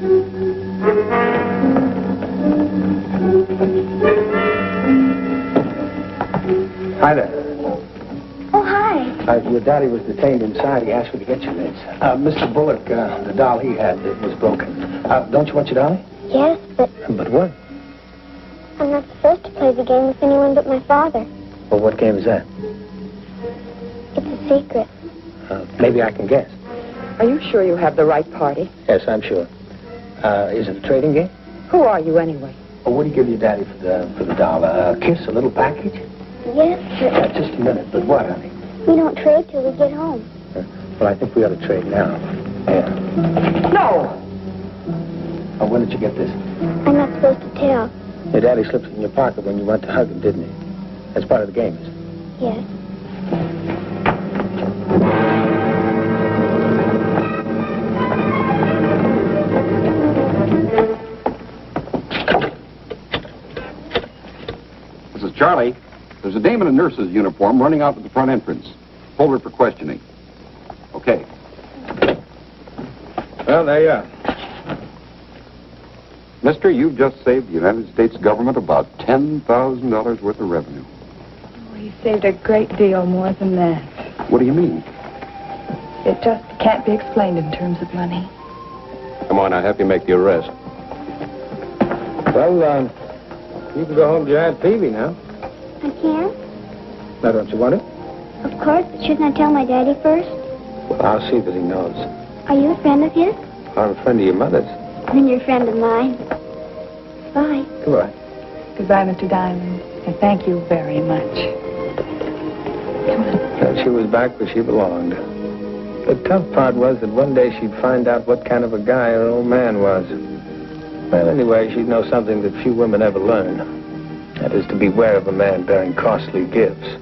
Hi there. Oh, hi. Your daddy was detained inside. He asked me to get you this. Mr. Bullock, the doll he had, it was broken. Don't you want your dolly? Yes, but... But what? I'm not supposed to play the game with anyone but my father. Well, what game is that? It's a secret. Maybe I can guess. Are you sure you have the right party? Yes, I'm sure. Is it a trading game? Who are you anyway? Well, what do you give your daddy for the doll? A kiss, a little package? Yes, but... Just a minute. But what, honey? We don't trade till we get home. Well, I think we ought to trade now. Yeah. No! Oh, when did you get this? I'm not supposed to tell. Your daddy slipped it in your pocket when you went to hug him, didn't he? That's part of the game, isn't it? Yes. This is Charlie. There's a dame in a nurse's uniform running out to the front entrance. Hold her for questioning. Okay. Well, there you are. Mister, you've just saved the United States government about $10,000 worth of revenue. Oh, he saved a great deal more than that. What do you mean? It just can't be explained in terms of money. Come on, I'll help you make the arrest. Well, you can go home to your Aunt Peavy now. I can? Now, don't you want it? Of course, but shouldn't I tell my daddy first? Well, I'll see that he knows. Are you a friend of his? I'm a friend of your mother's. Then you're a friend of mine. Bye. Goodbye. Goodbye, Mr. Diamond. And thank you very much. Come on. And she was back where she belonged. The tough part was that one day she'd find out what kind of a guy her old man was. Well, anyway, she'd know something that few women ever learn. That is to beware of a man bearing costly gifts.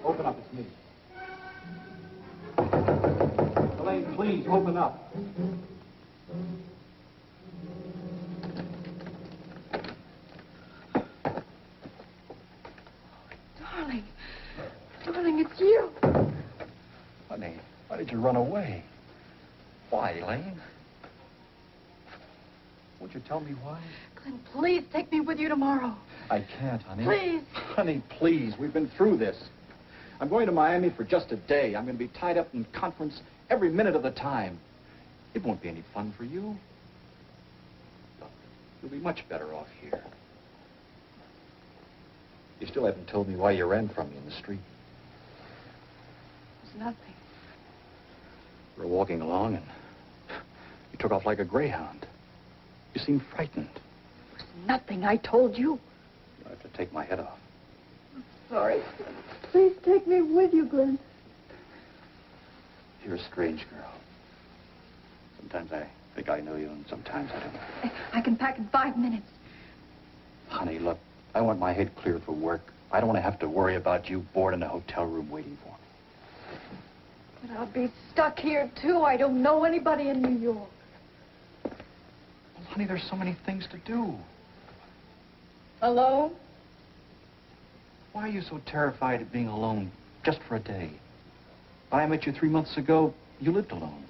Open up, it's me. Elaine, please, open up. Darling, it's you. Honey, why did you run away? Why, Elaine? Won't you tell me why? Glenn, please take me with you tomorrow. I can't, honey. Please. Honey, please. We've been through this. I'm going to Miami for just a day. I'm going to be tied up in conference every minute of the time. It won't be any fun for you. be much better off here. You still haven't told me why you ran from me in the street. It's nothing. We were walking along and you took off like a greyhound. You seemed frightened. It's nothing, I told you. I have to take my head off. Sorry. Please take me with you, Glenn. You're a strange girl. Sometimes I think I know you, and sometimes I don't. I can pack in 5 minutes. Honey, look, I want my head clear for work. I don't want to have to worry about you bored in a hotel room waiting for me. But I'll be stuck here, too. I don't know anybody in New York. Well, honey, there's so many things to do. Alone? Why are you so terrified of being alone just for a day? When I met you 3 months ago, you lived alone.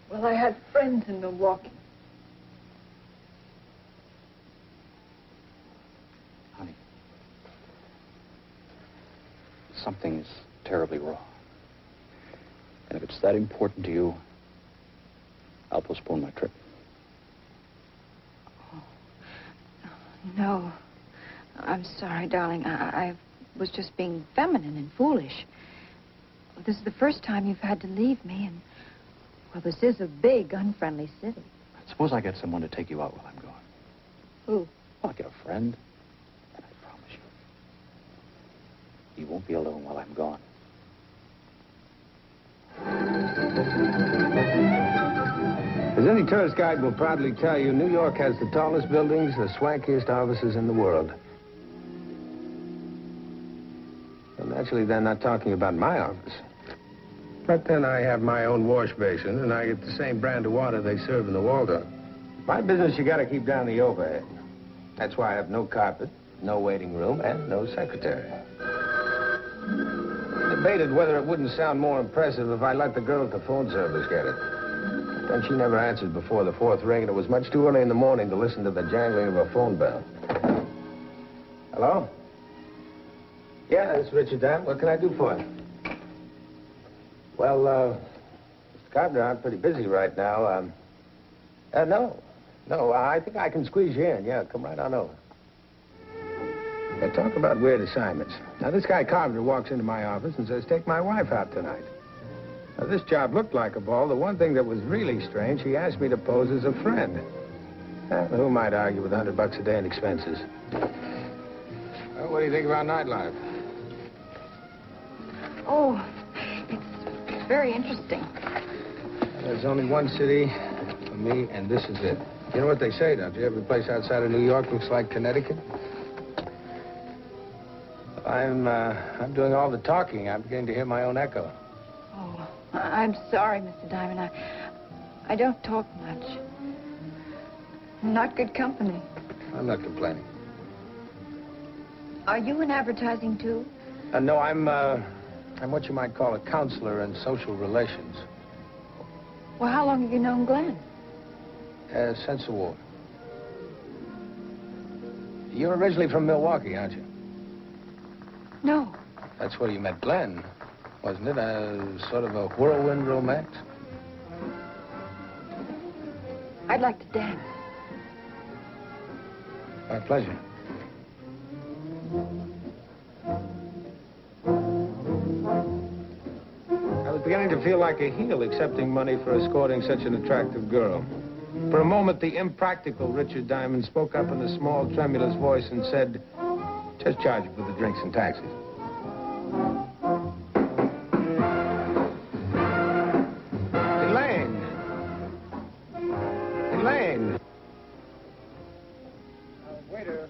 Well, I had friends in Milwaukee. Honey, something is terribly wrong. And if it's that important to you, I'll postpone my trip. Oh, no. I'm sorry, darling. I was just being feminine and foolish. This is the first time you've had to leave me, and, well, this is a big, unfriendly city. Suppose I get someone to take you out while I'm gone. Who? Well, I'll get a friend. And I promise you, you won't be alone while I'm gone. As any tourist guide will proudly tell you, New York has the tallest buildings, the swankiest offices in the world. Well, naturally, they're not talking about my office. But then I have my own wash basin, and I get the same brand of water they serve in the Waldorf. My business, you gotta keep down the overhead. That's why I have no carpet, no waiting room, and no secretary. I debated whether it wouldn't sound more impressive if I let the girl at the phone service get it. But then she never answered before the fourth ring, and it was much too early in the morning to listen to the jangling of a phone bell. Hello? Yeah, it's Richard Dam. What can I do for you? Well, Mr. Carpenter, I'm pretty busy right now. No, I think I can squeeze you in. Yeah, come right on over. Yeah, talk about weird assignments. Now, this guy Carpenter walks into my office and says, take my wife out tonight. Now, this job looked like a ball. The one thing that was really strange, he asked me to pose as a friend. Who might argue with $100 a day in expenses? Well, what do you think about nightlife? Oh, it's very interesting. There's only one city for me, and this is it. You know what they say, don't you? Every place outside of New York looks like Connecticut. I'm doing all the talking. I'm beginning to hear my own echo. Oh, I'm sorry, Mr. Diamond. I don't talk much. I'm not good company. I'm not complaining. Are you in advertising, too? No, I'm what you might call a counselor in social relations. Well, how long have you known Glenn? Since the war. You're originally from Milwaukee, aren't you? No. That's where you met Glenn, wasn't it? Sort of a whirlwind romance? I'd like to dance. My pleasure. I was beginning to feel like a heel accepting money for escorting such an attractive girl. For a moment, the impractical Richard Diamond spoke up in a small, tremulous voice and said, just charge it for the drinks and taxis. Elaine! Elaine! Waiter.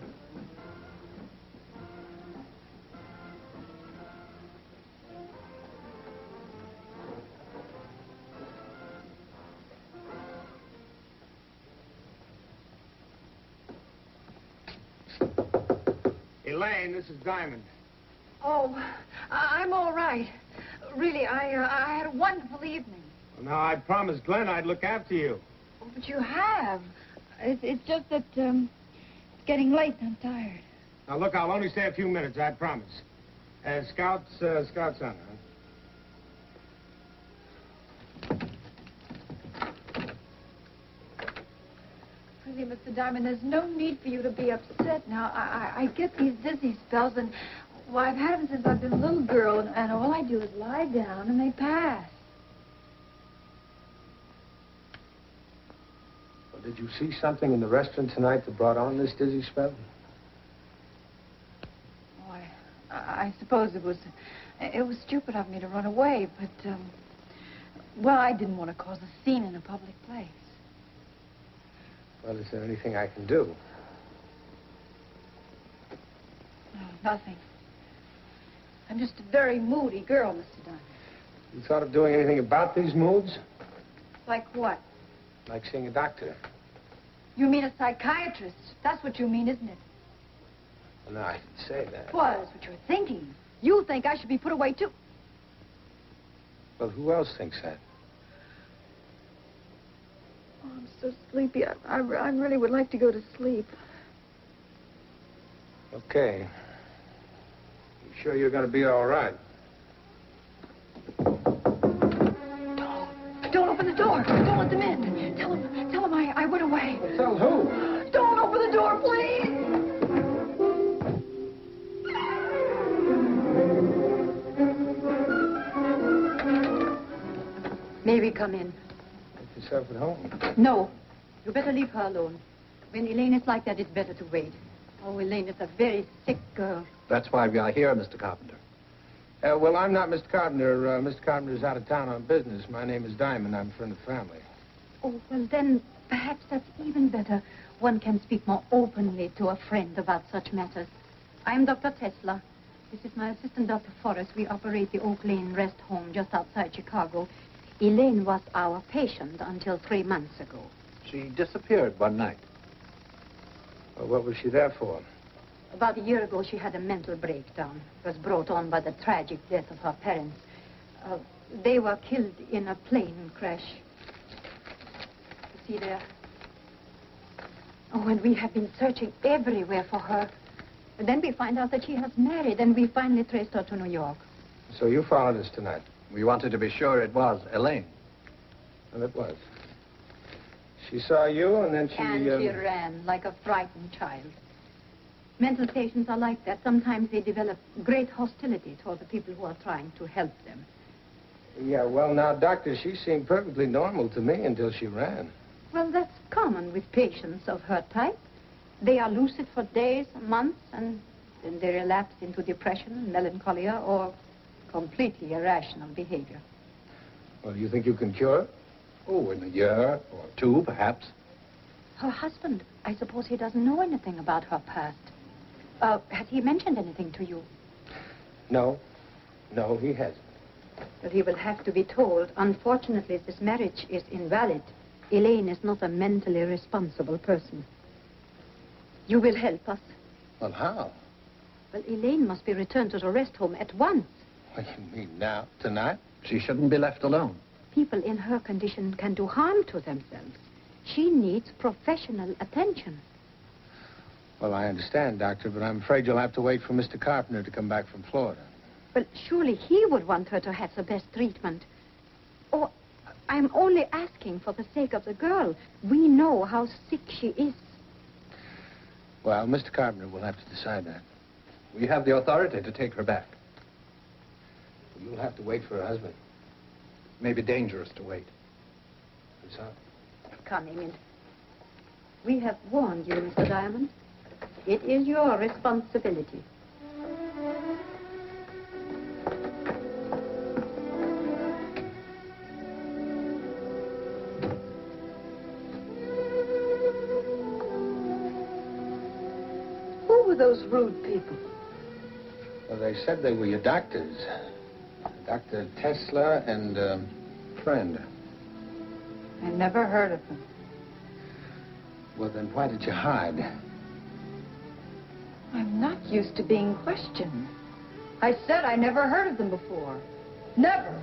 Elaine, this is Diamond. Oh, I'm all right. Really, I had a wonderful evening. Well, now, I promised Glenn I'd look after you. Oh, but you have. It's just that, it's getting late and I'm tired. Now, look, I'll only stay a few minutes, I promise. Scout's on, huh? Really, Mr. Diamond, there's no need for you to be upset now. I get these dizzy spells, and, well, I've had them since I've been a little girl, and all I do is lie down, and they pass. Well, did you see something in the restaurant tonight that brought on this dizzy spell? Oh, I suppose it was stupid of me to run away, but, well, I didn't want to cause a scene in a public place. Well, is there anything I can do? No, nothing. I'm just a very moody girl, Mr. Diamond. You thought of doing anything about these moods? Like what? Like seeing a doctor? You mean a psychiatrist? That's what you mean, isn't it? Well, no, I didn't say that. Well, that's what you're thinking. You think I should be put away, too. Well, who else thinks that? Oh, I'm so sleepy. I really would like to go to sleep. Okay. You sure you're going to be all right? Don't open the door. Don't let them in. Tell them I went away. Well, tell who? Don't open the door, please. May we come in? Make yourself at home. No. You better leave her alone. When Elaine is like that, it's better to wait. Oh, Elaine is a very sick girl. That's why we are here, Mr. Carpenter. Well, I'm not Mr. Carpenter. Mr. Carpenter's out of town on business. My name is Diamond. I'm a friend of the family. Oh, well, then, perhaps that's even better. One can speak more openly to a friend about such matters. I'm Dr. Tesla. This is my assistant, Dr. Forrest. We operate the Oak Lane Rest Home just outside Chicago. Elaine was our patient until 3 months ago. She disappeared one night. Well, what was she there for? About a year ago, she had a mental breakdown. It was brought on by the tragic death of her parents. They were killed in a plane crash. You see there? Oh, and we have been searching everywhere for her. And then we find out that she has married, and we finally traced her to New York. So you followed us tonight? We wanted to be sure it was Elaine. And it was. She saw you, and then she... And she ran like a frightened child. Mental patients are like that. Sometimes they develop great hostility toward the people who are trying to help them. Yeah, well, now, Doctor, she seemed perfectly normal to me until she ran. Well, that's common with patients of her type. They are lucid for days, months, and then they relapse into depression, melancholia, or completely irrational behavior. Well, do you think you can cure it? Oh, in a year or two, perhaps. Her husband, I suppose he doesn't know anything about her past. Has he mentioned anything to you? No. No, he hasn't. But he will have to be told. Unfortunately, this marriage is invalid. Elaine is not a mentally responsible person. You will help us. Well, how? Well, Elaine must be returned to the rest home at once. What do you mean, now? Tonight? She shouldn't be left alone. People in her condition can do harm to themselves. She needs professional attention. Well, I understand, Doctor, but I'm afraid you'll have to wait for Mr. Carpenter to come back from Florida. Well, surely he would want her to have the best treatment. Oh, I'm only asking for the sake of the girl. We know how sick she is. Well, Mr. Carpenter will have to decide that. We have the authority to take her back. You'll have to wait for her husband. It may be dangerous to wait. I'm sorry. Come, Emil. We have warned you, Mr. Diamond. It is your responsibility. Who were those rude people? Well, they said they were your doctors. Dr. Tesla and a friend. I never heard of them. Well, then why did you hide? I'm not used to being questioned. I said I never heard of them before. Never.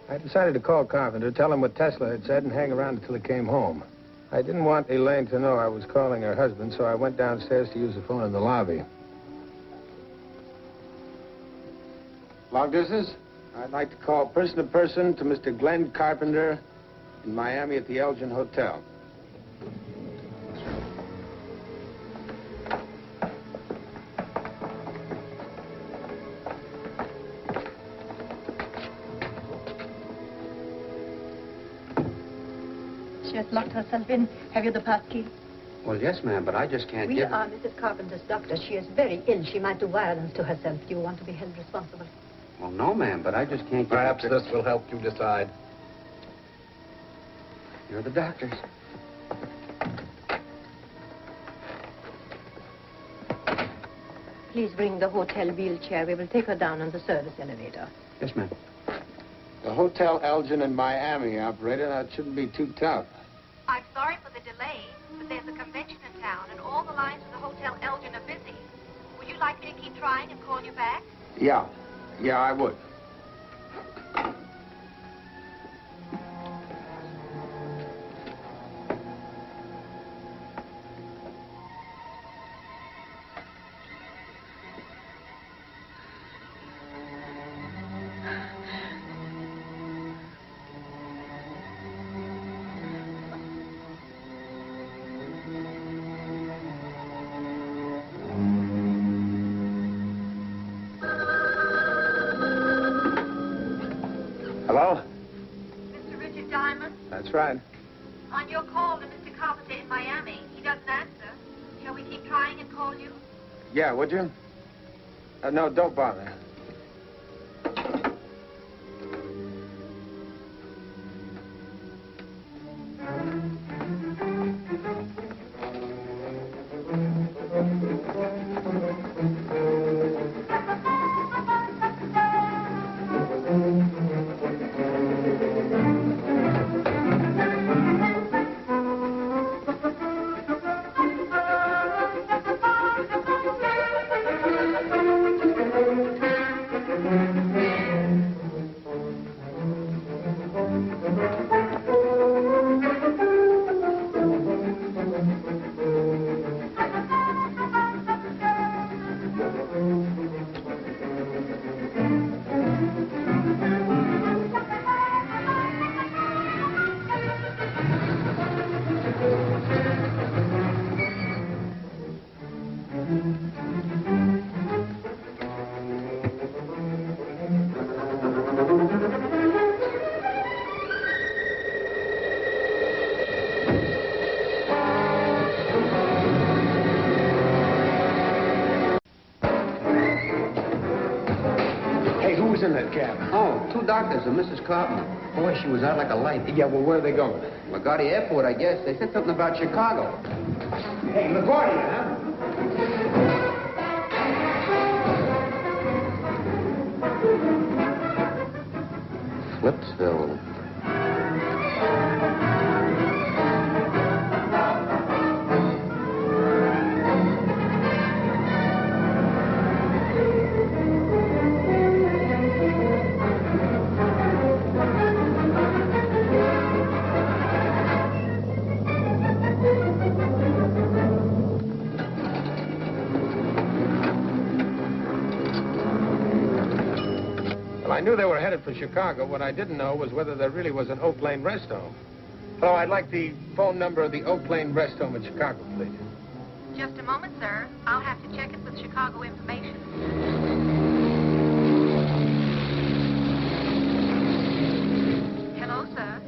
I decided to call Carpenter, tell him what Tesla had said, and hang around until he came home. I didn't want Elaine to know I was calling her husband, so I went downstairs to use the phone in the lobby. Long distance? I'd like to call person to person to Mr. Glenn Carpenter in Miami at the Elgin Hotel. She has locked herself in. Have you the pass key? Well, yes, ma'am, but I just can't We give... are Mrs. Carpenter's doctor. She is very ill. She might do violence to herself. Do you want to be held responsible? Well, no, ma'am, but I just can't give... Perhaps this will help you decide. You're the doctors. Please bring the hotel wheelchair. We will take her down on the service elevator. Yes, ma'am. The Hotel Elgin in Miami, operator. That shouldn't be too tough. I'm sorry for the delay, but there's a convention in town, and all the lines to the Hotel Elgin are busy. Would you like me to keep trying and call you back? Yeah, I would. Hello? Mr. Richard Diamond? That's right. On your call to Mr. Carpenter in Miami, he doesn't answer. Shall we keep trying and call you? Yeah, would you? No, don't bother. Hey, who was in that cab? Oh, two doctors and Mrs. Carpenter. Boy, she was out like a light. Yeah, well, where are they going? LaGuardia Airport, I guess. They said something about Chicago. Hey, LaGuardia, huh? Flipsville. Well, I knew they were headed for Chicago. What I didn't know was whether there really was an Oak Lane rest home. Hello, I'd like the phone number of the Oak Lane rest home in Chicago, please. Just a moment, sir. I'll have to check it with Chicago information. Hello, sir.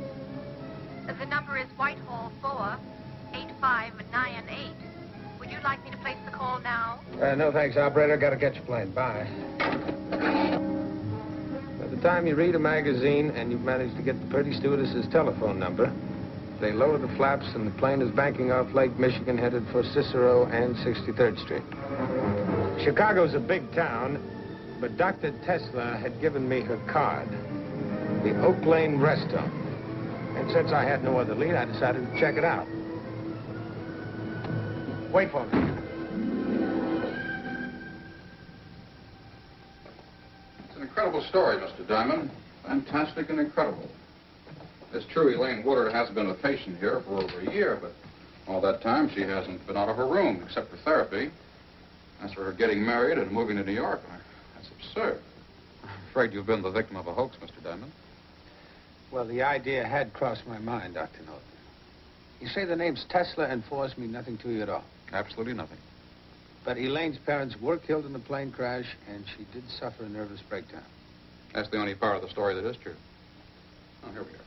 The number is Whitehall 48598. Would you like me to place the call now? No, thanks, operator. Gotta catch a plane. Bye. By the time you read a magazine and you've managed to get the pretty stewardess's telephone number, they lower the flaps and the plane is banking off Lake Michigan headed for Cicero and 63rd Street. Chicago's a big town, but Dr. Tesla had given me her card, the Oak Lane rest home. And since I had no other lead, I decided to check it out. Wait for me. It's an incredible story, Mr. Diamond. Fantastic and incredible. It's true Elaine Woodard has been a patient here for over a year, but all that time she hasn't been out of her room except for therapy. As for her getting married and moving to New York, that's absurd. afraid you've been the victim of a hoax, Mr. Diamond. Well, the idea had crossed my mind, Dr. Norton. You say the names Tesla and Force mean nothing to you at all? Absolutely nothing. But Elaine's parents were killed in the plane crash, and she did suffer a nervous breakdown. That's the only part of the story that is true. Oh, here we are.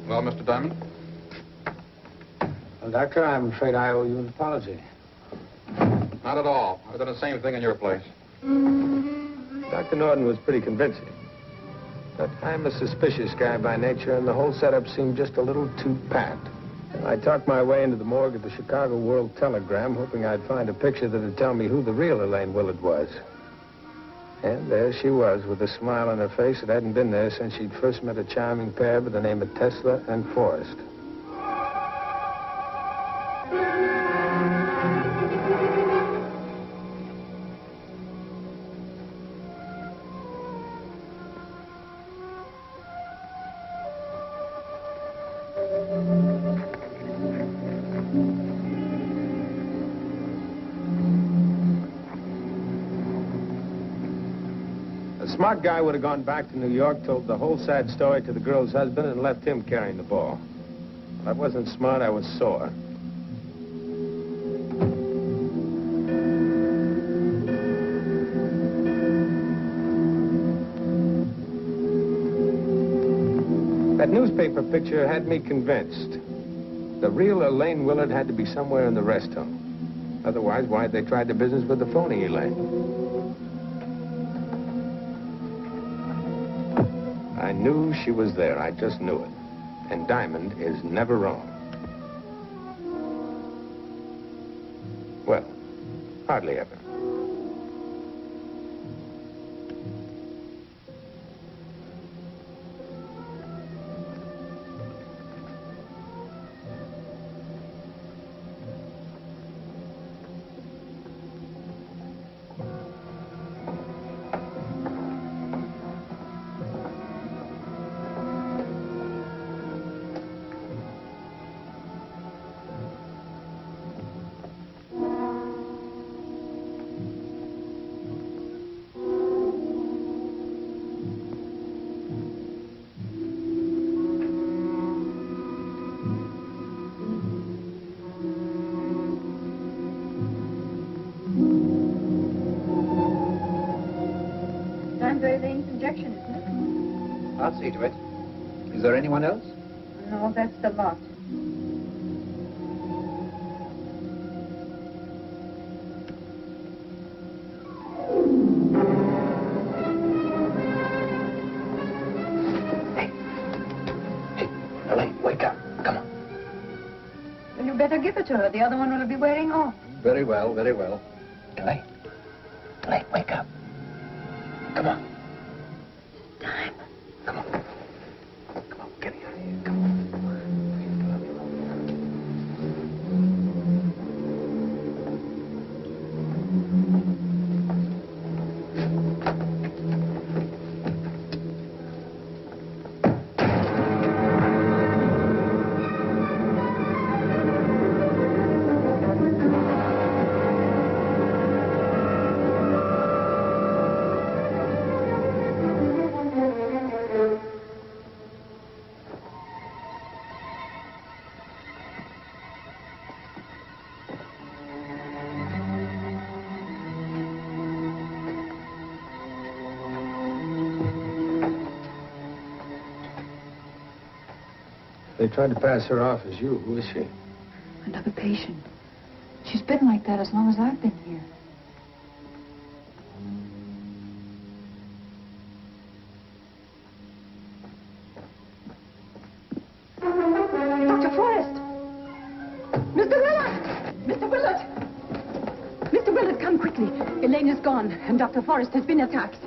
Well, Mr. Diamond? Well, Doctor, I'm afraid I owe you an apology. Not at all. I've done the same thing in your place. Dr. Norton was pretty convincing. But I'm a suspicious guy by nature, and the whole setup seemed just a little too pat. I talked my way into the morgue at the Chicago World-Telegram, hoping I'd find a picture that'd tell me who the real Elaine Willard was. And there she was, with a smile on her face that hadn't been there since she'd first met a charming pair by the name of Tesla and Forrest. A smart guy would have gone back to New York, told the whole sad story to the girl's husband, and left him carrying the ball. I wasn't smart, I was sore. That newspaper picture had me convinced. The real Elaine Willard had to be somewhere in the rest home. Otherwise, why'd they try the business with the phony Elaine? I knew she was there. I just knew it. And Diamond is never wrong. Well, hardly ever. Elaine's injection, isn't it? I'll see to it. Is there anyone else? No, that's the lot. Hey, Elaine, wake up. Come on. Well, you better give it to her. The other one will be wearing off. Very well, very well. Elaine, wake up. Come on. Time. Come on. Come on, get out of here. Come on. They tried to pass her off as you. Who is she? Another patient. She's been like that as long as I've been here. Dr. Forrest! Mr. Willard! Mr. Willard! Mr. Willard, come quickly. Elaine is gone, and Dr. Forrest has been attacked.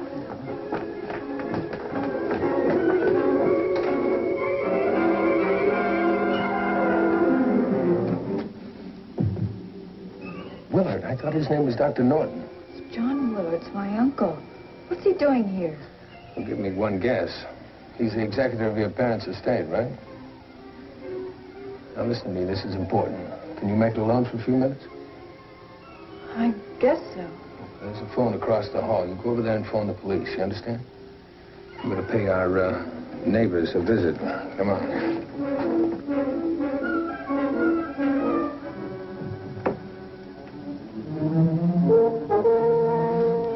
thought his name was Dr. Norton. It's John Willard's my uncle. What's he doing here? Well, give me one guess. He's the executor of your parents' estate, right? Now, listen to me. This is important. Can you make it alone for a few minutes? I guess so. There's a phone across the hall. You go over there and phone the police. You understand? I'm going to pay our neighbors a visit. Come on.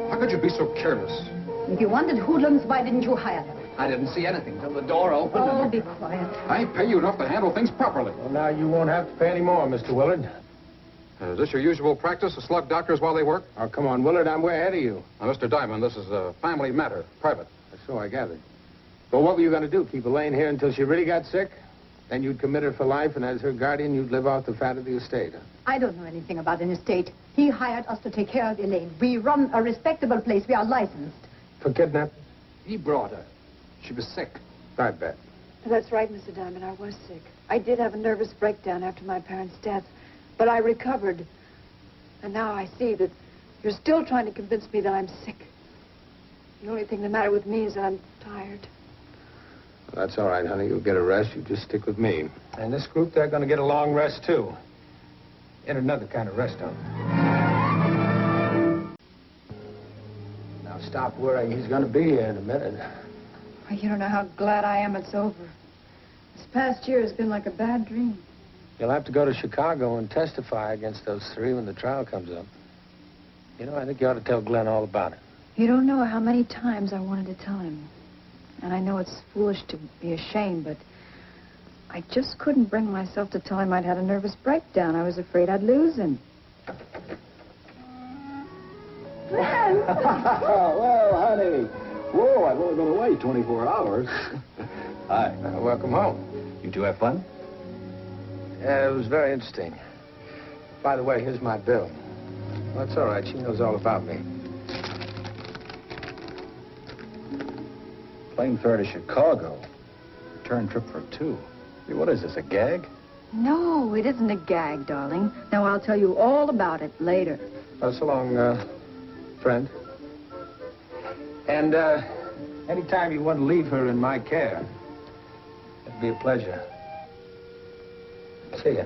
How could you be so careless? If you wanted hoodlums, why didn't you hire them? I didn't see anything till the door opened. Oh, be quiet. I pay you enough to handle things properly. Well, now you won't have to pay any more, Mr. Willard. Is this your usual practice to slug doctors while they work? Oh, come on, Willard. I'm way ahead of you. Now, Mr. Diamond, this is a family matter, private. So I gathered. But what were you going to do? Keep Elaine here until she really got sick? Then you'd commit her for life, and as her guardian, you'd live off the fat of the estate, huh? I don't know anything about an estate. He hired us to take care of Elaine. We run a respectable place. We are licensed. For kidnapping? He brought her. She was sick. I bet. That's right, Mr. Diamond. I was sick. I did have a nervous breakdown after my parents' death, but I recovered. And now I see that you're still trying to convince me that I'm sick. The only thing the matter with me is that I'm tired. Well, that's all right, honey. You'll get a rest. You just stick with me. And this group, they're going to get a long rest, too. In another kind of rest, huh? Now, stop worrying. He's going to be here in a minute. Well, you don't know how glad I am it's over. This past year has been like a bad dream. You'll have to go to Chicago and testify against those three when the trial comes up. You know, I think you ought to tell Glenn all about it. You don't know how many times I wanted to tell him. And I know it's foolish to be ashamed, but I just couldn't bring myself to tell him I'd had a nervous breakdown. I was afraid I'd lose him. Well, honey. Whoa, I've only been away 24 hours. Hi. Welcome home. You two have fun? Yeah, it was very interesting. By the way, here's my bill. Well, that's all right. She knows all about me. Plane fare to Chicago. Return trip for two. Hey, what is this, a gag? No, it isn't a gag, darling. Now, I'll tell you all about it later. So long, friend. And, anytime you want to leave her in my care, it'd be a pleasure. See ya.